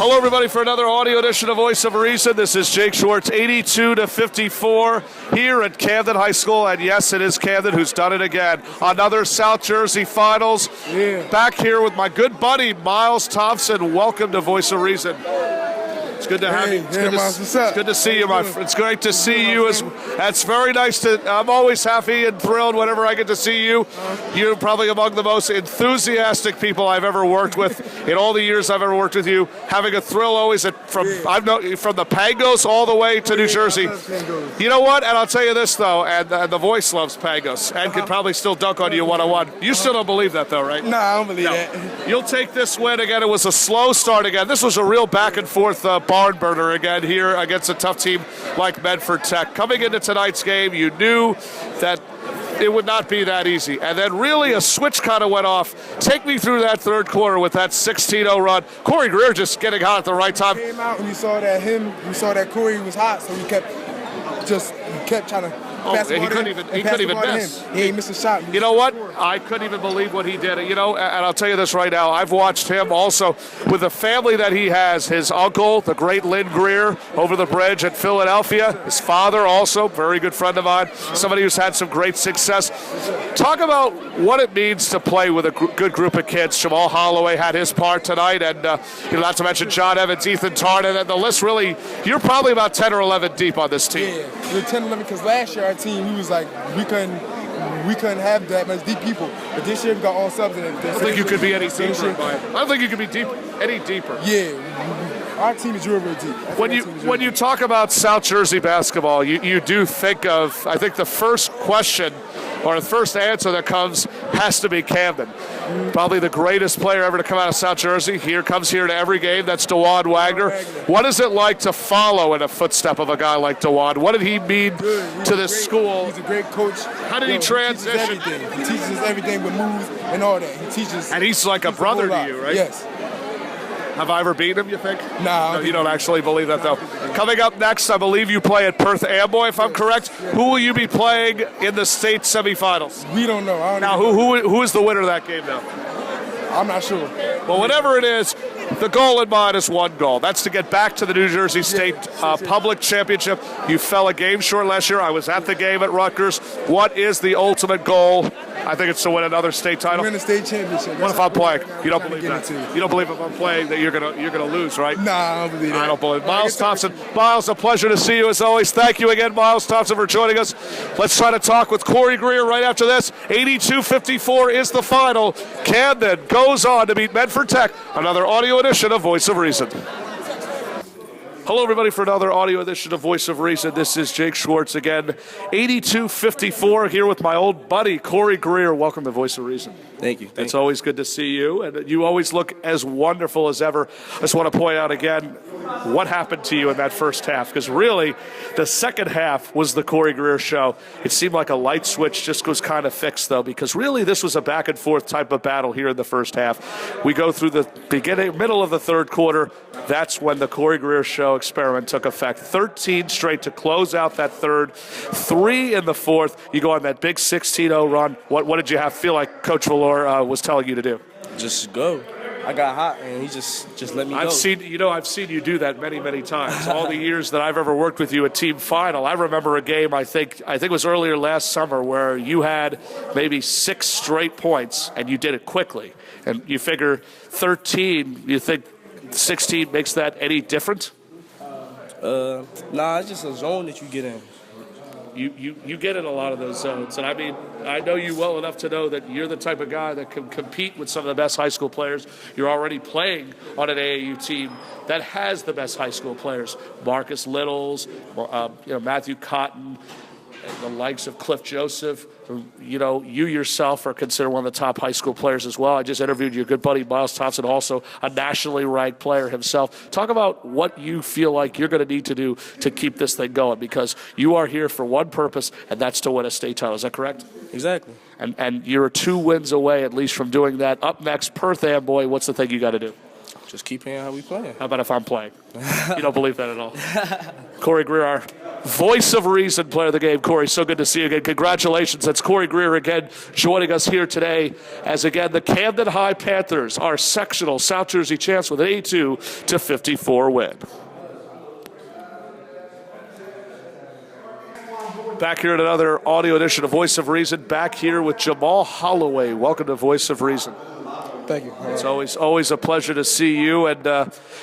Hello, everybody, for another audio edition of Voice of Reason. This is Jake Schwartz, 82-54 here at Camden High School. And yes, it is Camden who's done it again. Another South Jersey Finals. Yeah. Back here with my good buddy, Miles Thompson. Welcome to Voice of Reason. It's good to have you. It's good to see you, my friend. It's great to see you. It's very nice to. I'm always happy and thrilled whenever I get to see you. You're probably among the most enthusiastic people I've ever worked with in all the years I've ever worked with you. Having a thrill always from the Pangos all the way to New Jersey. You know what? And I'll tell you this though, and the voice loves Pangos and can probably still dunk on you one-on-one. You still don't believe that though, right? No, I don't believe that. You'll take this win again. It was a slow start again. This was a real back and forth barn burner again here against a tough team like Medford Tech. Coming into tonight's game, you knew that it would not be that easy. And then really a switch kind of went off. Take me through that third quarter with that 16-0 run. Corey Greer just getting hot at the right time. He came out and you saw that Corey was hot, so he kept trying to he couldn't even miss. He ain't missed a shot. You know what? I couldn't even believe what he did. You know, and I'll tell you this right now. I've watched him also with the family that he has. His uncle, the great Lynn Greer, over the bridge at Philadelphia. His father also, very good friend of mine. Somebody who's had some great success. Talk about what it means to play with a good group of kids. Jamal Holloway had his part tonight, and not to mention John Evans, Ethan Tarnan, and the list really. You're probably about 10 or 11 deep on this team. Yeah, we're 10 or 11 because last year our team, we was like, we couldn't have that much deep people. But this year we got all subs in it. I don't think you could be any deeper. I don't think you could be any deeper. Yeah, our team is real deep. When you talk about South Jersey basketball, you do think of, I think the first question or the first answer that comes has to be Camden. Probably the greatest player ever to come out of South Jersey. Comes here to every game. That's DeJuan Wagner. What is it like to follow in a footstep of a guy like DeJuan? What did he mean to this school? He's a great coach. How did he transition? He teaches us everything with moves and all that. He teaches. And he's like a brother to you, right? Yes. Have I ever beaten him, you think? No, you don't actually believe that, though. Coming up next, I believe you play at Perth Amboy, if I'm correct. Who will you be playing in the state semifinals? We don't know. Who is the winner of that game now? I'm not sure. Well, whatever it is, the goal in mind is one goal. That's to get back to the New Jersey State Public Championship. You fell a game short last year. I was at the game at Rutgers. What is the ultimate goal? I think it's to win another state title. Win the state championship. What if I'm playing? You don't believe that? You don't believe if I'm playing that you're gonna lose, right? Nah, I don't believe that. I don't believe it. Miles Thompson. Miles, a pleasure to see you as always. Thank you again, Miles Thompson, for joining us. Let's try to talk with Corey Greer right after this. 82-54 is the final. Camden goes on to beat Medford Tech. Another audio edition of Voice of Reason. Hello, everybody, for another audio edition of Voice of Reason. This is Jake Schwartz again. 82-54 here with my old buddy, Corey Greer. Welcome to Voice of Reason. Thank you. It's always good to see you, and you always look as wonderful as ever. I just want to point out again what happened to you in that first half, because really the second half was the Corey Greer show. It seemed like a light switch just was kind of fixed, though, because really this was a back-and-forth type of battle here in the first half. We go through the middle of the third quarter. That's when the Corey Greer show experiment took effect. 13 straight to close out that third, 3 in the fourth. You go on that big 16-0 run. What did you feel like Coach Valor was telling you to do? Just go. I got hot, and he just let me go. I've seen you do that many, many times. All the years that I've ever worked with you at Team Final, I remember a game, I think it was earlier last summer, where you had maybe 6 straight points, and you did it quickly. And you figure 13, you think 16 makes that any different? Nah, it's just a zone that you get in. You get in a lot of those zones, and I know you well enough to know that you're the type of guy that can compete with some of the best high school players. You're already playing on an AAU team that has the best high school players: Marcus Littles, Matthew Cotton, and the likes of Cliff Joseph. You yourself are considered one of the top high school players as well. I just interviewed your good buddy Miles Thompson, also a nationally ranked player himself. Talk about what you feel like you're going to need to do to keep this thing going, because you are here for one purpose, and that's to win a state title. Is that correct? Exactly. And you're 2 wins away at least from doing that. Up next, Perth Amboy. What's the thing you got to do? Just keep playing how we playing. How about if I'm playing? You don't believe that at all. Corey Greer, Voice of reason, player of the game, Corey. So good to see you again. Congratulations. That's Corey Greer again joining us here today as, again, the Camden High Panthers are sectional South Jersey champs with an 82-54 win. Back here at another audio edition of Voice of Reason. Back here with Jamal Holloway. Welcome to Voice of Reason. Thank you. It's always a pleasure to see you, and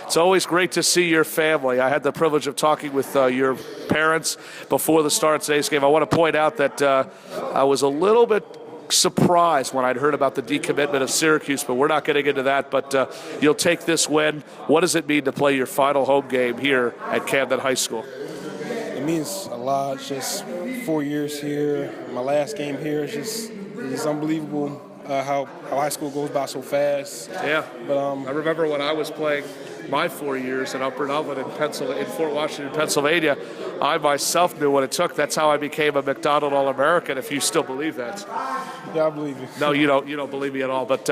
it's always great to see your family. I had the privilege of talking with your parents before the start of today's game. I want to point out that I was a little bit surprised when I'd heard about the decommitment of Syracuse, but we're not getting into that. But you'll take this win. What does it mean to play your final home game here at Camden High School? It means a lot. It's just 4 years here. My last game here is just unbelievable. How high school goes by so fast. Yeah, but I remember when I was playing my 4 years at Upper Dublin in Fort Washington, Pennsylvania. I myself knew what it took. That's how I became a McDonald All-American. If you still believe that. Yeah, I believe you. No, you don't. You don't believe me at all. But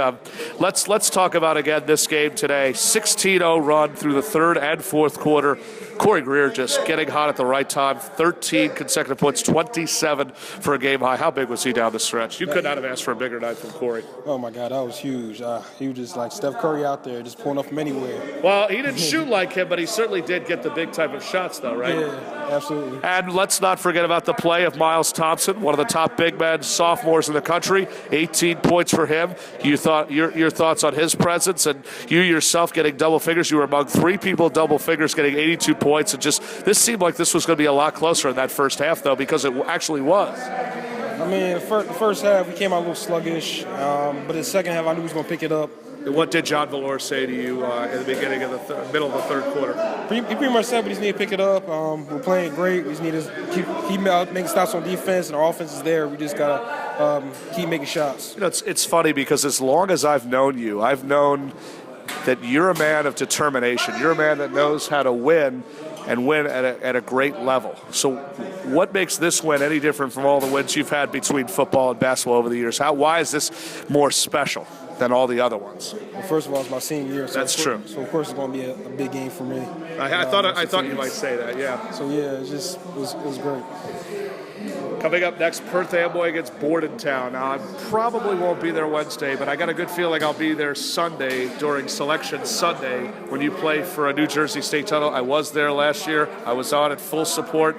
let's talk about again this game today. 16-0 run through the third and fourth quarter. Corey Greer just getting hot at the right time. 13 consecutive points, 27 for a game high. How big was he down the stretch? You could not have asked for a bigger night from Corey. Oh, my God, that was huge. He was just like Steph Curry out there, just pulling up from anywhere. Well, he didn't shoot like him, but he certainly did get the big type of shots, though, right? Yeah, absolutely. And let's not forget about the play of Miles Thompson, one of the top big men, sophomores in the country. 18 points for him. You thought your thoughts on his presence, and you yourself getting double figures. You were among three people double figures, getting 82 points. And just this seemed like this was going to be a lot closer in that first half, though, because it actually was. I mean, the first half we came out a little sluggish, but the second half I knew we was going to pick it up. What did John Valor say to you in the beginning of the middle of the third quarter? He pretty much said we just need to pick it up. We're playing great. We just need to keep making stops on defense, and our offense is there. We just got to keep making shots. You know, it's funny because as long as I've known you, I've known that you're a man of determination. You're a man that knows how to win and win at a great level. So what makes this win any different from all the wins you've had between football and basketball over the years? Why is this more special than all the other ones? Well, first of all, it's my senior year. So that's true. So, of course, it's going to be a big game for me. I thought you might say that, yeah. So, yeah, it was great. Coming up next, Perth Amboy against Bordentown. Now, I probably won't be there Wednesday, but I got a good feeling I'll be there Sunday during Selection Sunday when you play for a New Jersey State title. I was there last year. I was on at full support.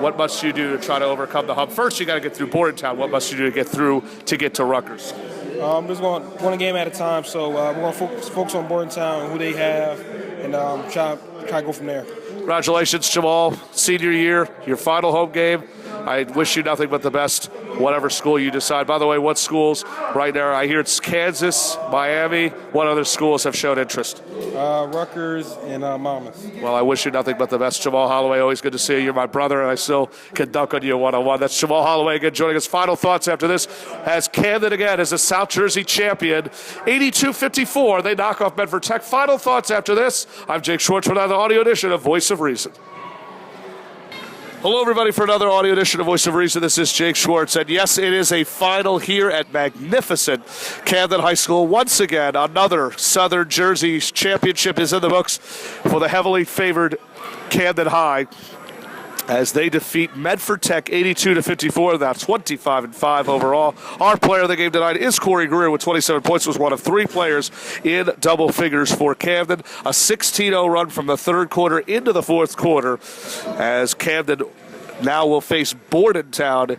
What must you do to try to overcome the hump? First, you got to get through Bordentown. What must you do to get to Rutgers? Just going one game at a time. So we're going to focus on Bordentown and who they have, and try to go from there. Congratulations, Jamal. Senior year, your final home game. I wish you nothing but the best, whatever school you decide. By the way, what schools right now? I hear it's Kansas, Miami. What other schools have shown interest? Rutgers and Monmouth. Well, I wish you nothing but the best. Jamal Holloway, always good to see you. You're my brother, and I still can dunk on you one-on-one. That's Jamal Holloway again joining us. Final thoughts after this as Camden again is a South Jersey champion. 82-54, they knock off Medford Tech. Final thoughts after this. I'm Jake Schwartz for another audio edition of Voice of Reason. Hello, everybody, for another audio edition of Voice of Reason. This is Jake Schwartz, and yes, it is a final here at magnificent Camden High School. Once again, another Southern Jersey championship is in the books for the heavily favored Camden High as they defeat Medford Tech 82-54. Now 25-5 overall. Our player of the game tonight is Corey Greer with 27 points. Was one of three players in double figures for Camden. A 16-0 run from the third quarter into the fourth quarter as Camden now will face Bordentown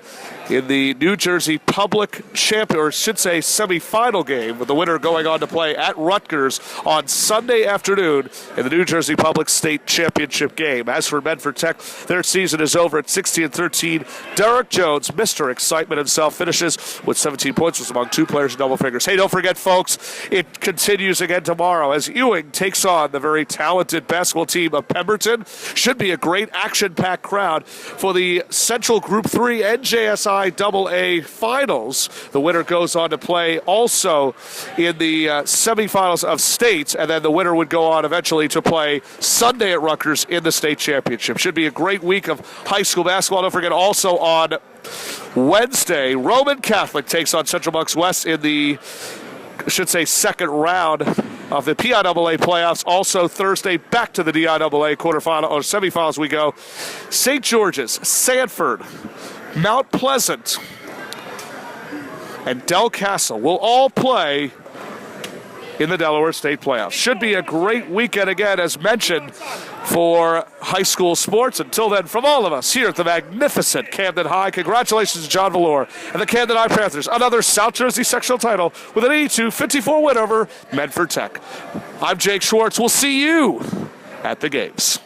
in the New Jersey Public Champion, or should say semifinal game, with the winner going on to play at Rutgers on Sunday afternoon in the New Jersey Public State Championship game. As for Medford Tech, their season is over at 16-13. Derek Jones, Mr. Excitement himself, finishes with 17 points, was among two players in double figures. Hey, don't forget, folks, it continues again tomorrow as Ewing takes on the very talented basketball team of Pemberton. Should be a great action-packed crowd for the Central Group 3 NJSI AA Finals. The winner goes on to play also in the semifinals of states, and then the winner would go on eventually to play Sunday at Rutgers in the state championship. Should be a great week of high school basketball. Don't forget also on Wednesday, Roman Catholic takes on Central Bucks West in the should say second round of the PIAA playoffs. Also Thursday, back to the DIAA quarterfinal or semifinals we go. St. George's, Sanford, Mount Pleasant, and Del Castle will all play in the Delaware State playoffs. Should be a great weekend again, as mentioned, for high school sports. Until then, from all of us here at the magnificent Camden High, congratulations to John Valor and the Camden High Panthers. Another South Jersey sectional title with an 82-54 win over Medford Tech. I'm Jake Schwartz. We'll see you at the games.